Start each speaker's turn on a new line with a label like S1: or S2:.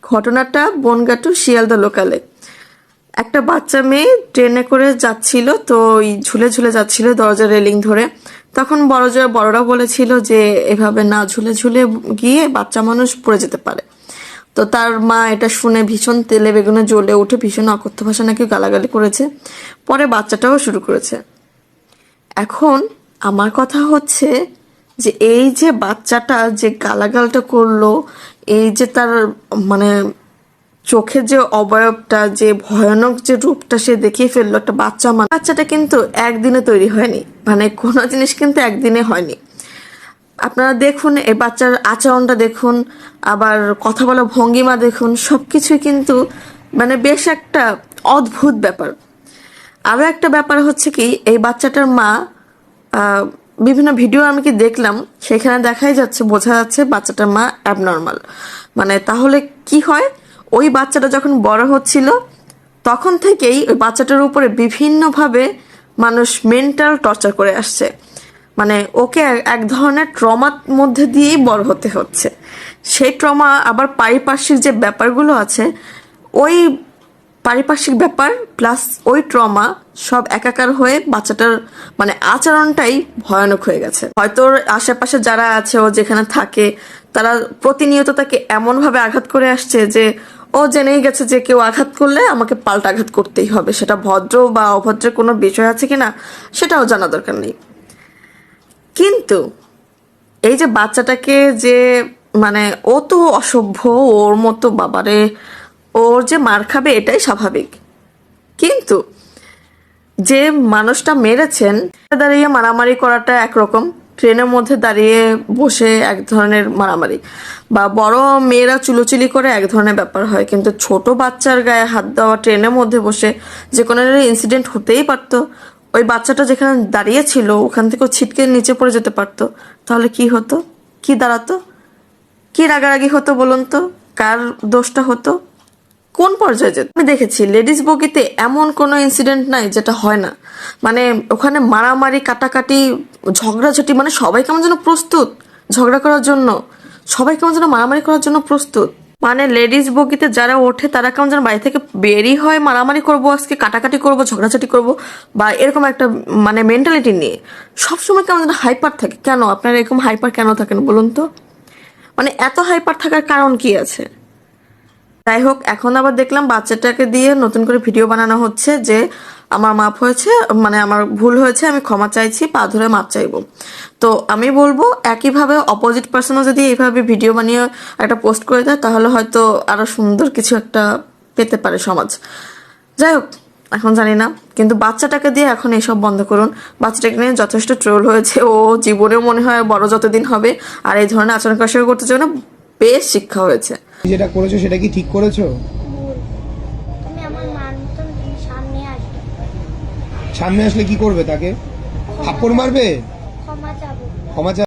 S1: ঘটনাটা বনগাঁ টু শিয়ালদা লোকালে। একটা বাচ্চা মেয়ে ট্রেনে করে যাচ্ছিল, তো ওই ঝুলে ঝুলে যাচ্ছিল দরজার রেলিং ধরে। তখন বড়রা বলেছিল যে এভাবে না ঝুলে ঝুলে গিয়ে বাচ্চা মানুষ পড়ে যেতে পারে। তো তার মা এটা শুনে ভীষণ তেলে বেগুনে জ্বলে উঠে ভীষণ অকথ্য ভাষা নাকি গালাগালি করেছে। পরে বাচ্চাটাও শুরু করেছে। এখন আমার কথা হচ্ছে যে এই যে বাচ্চাটা যে গালাগালটা করলো, এই যে তার মানে চোখের যে অবয়বটা, যে ভয়ানক যে রূপটা সে দেখিয়ে ফেললো একটা বাচ্চাটা কিন্তু একদিনে তৈরি হয়নি, মানে কোনো জিনিস কিন্তু একদিনে হয়নি। আপনারা দেখুন এই বাচ্চার আচরণটা দেখুন, আবার কথা বলা ভঙ্গিমা দেখুন, সবকিছুই কিন্তু মানে বেশ একটা অদ্ভুত ব্যাপার। আরও একটা ব্যাপার হচ্ছে কি, এই বাচ্চাটার মা বিভিন্ন ভিডিও আমি কি দেখলাম, সেখানে দেখাই যাচ্ছে, বোঝা যাচ্ছে বাচ্চাটার মা অ্যাবনর্মাল। মানে তাহলে কি হয়, ওই বাচ্চাটা যখন বড় হচ্ছিল তখন থেকেই ওই বাচ্চাটার উপরে বিভিন্নভাবে মানুষ মেন্টাল টর্চার করে আসছে। মানে ওকে এক ধরনের ট্রমার মধ্যে দিয়েই বড় হতে হচ্ছে। সেই ট্রমা আবার পারিপার্শ্বিক যে ব্যাপারগুলো আছে, ওই পারিপার্শ্বিক ব্যাপার প্লাস ওই ট্রমা সব একাকার হয়ে বাচ্চাটার মানে আচরণটাই ভয়ানক হয়ে গেছে। হয়তো আশেপাশে যারা আছে, ও যেখানে থাকে, তারা প্রতিনিয়ত তাকে এমনভাবে আঘাত করে আসছে যে ও জেনেই গেছে যে কেউ আঘাত করলে আমাকে পাল্টা আঘাত করতেই হবে। সেটা ভদ্র বা অভদ্রের কোনো বিষয় আছে কিনা সেটাও জানা দরকার নেই। কিন্তু এই যে বাচ্চাটাকে যে মানে ও তো অসভ্য, ওর মতো বাবারে, ওর যে মার খাবে এটাই স্বাভাবিক। কিন্তু যে মানুষটা মেরেছেন দাঁড়িয়ে মারামারি করাটা একরকম, ট্রেনের মধ্যে দাঁড়িয়ে বসে এক ধরনের মারামারি, বা বড় মেয়েরা চুলোচুলি করে এক ধরনের ব্যাপার হয়, কিন্তু ছোট বাচ্চার গায়ে হাত দেওয়া ট্রেনের মধ্যে বসে যে কোনো ইনসিডেন্ট হতেই পারতো। ওই বাচ্চাটা যেখানে দাঁড়িয়ে ছিল ওখান থেকে ছিটকে নিচে পড়ে যেতে পারতো। তাহলে কি হতো, কি দাঁড়াতো, কি রাগারাগি হতো বলুন তো, কার দোষটা হতো, কোন পর্যায়ে যেত? আমি দেখেছি লেডিস বগিতে এমন কোনো ইনসিডেন্ট নাই যেটা হয় না। মানে ওখানে মারামারি, কাটাকাটি, ঝগড়াঝাটি, মানে সবাই কেমন যেন প্রস্তুত ঝগড়া করার জন্য, সবাই কেমন যেন মারামারি করার জন্য প্রস্তুত। মানে লেডিস বগিতে যারা ওঠে তারা কেমন যেন বাড়ি থেকে বেরই হয় মারামারি করবো, আজকে কাটাকাটি করবো, ঝগড়াঝাটি করবো, বা এরকম একটা মানে মেন্টালিটি নিয়ে সবসময় কেমন যেন হাইপার থাকে। কেন আপনারা এরকম হাইপার কেন থাকেন বলুন তো? মানে এত হাইপার থাকার কারণ কি আছে? যাই হোক, এখন আবার দেখলাম বাচ্চাটাকে দিয়ে নতুন করে ভিডিও বানানো হচ্ছে যে আমার মাপ হয়েছে, মানে আমার ভুল হয়েছে, আমি ক্ষমা চাইছি, পা ধরে মাপ চাইবো। তো আমি বলবো একইভাবে অপোজিট পার্সনও যদি এইভাবে ভিডিও বানিয়ে একটা পোস্ট করে দেয় তাহলে হয়তো আরো সুন্দর কিছু একটা পেতে পারে সমাজ। যাই হোক, এখন জানি না, কিন্তু বাচ্চাটাকে দিয়ে এখন এসব বন্ধ করুন। বাচ্চাটাকে নিয়ে যথেষ্ট ট্রোল হয়েছে, ও জীবনেও মনে হয় বড় যতদিন হবে আর এই ধরনের আচরণ করতে চাই না। বেশ শিক্ষা হয়েছে।
S2: যেটা করেছো সেটা কি ঠিক করেছো?
S3: তুমি আমার মার মতন সামনে আসবে।
S2: সামনে আসলে কি করবে? তাকে থাপ্পড় মারবে?
S3: ক্ষমা চাবো।
S2: ক্ষমা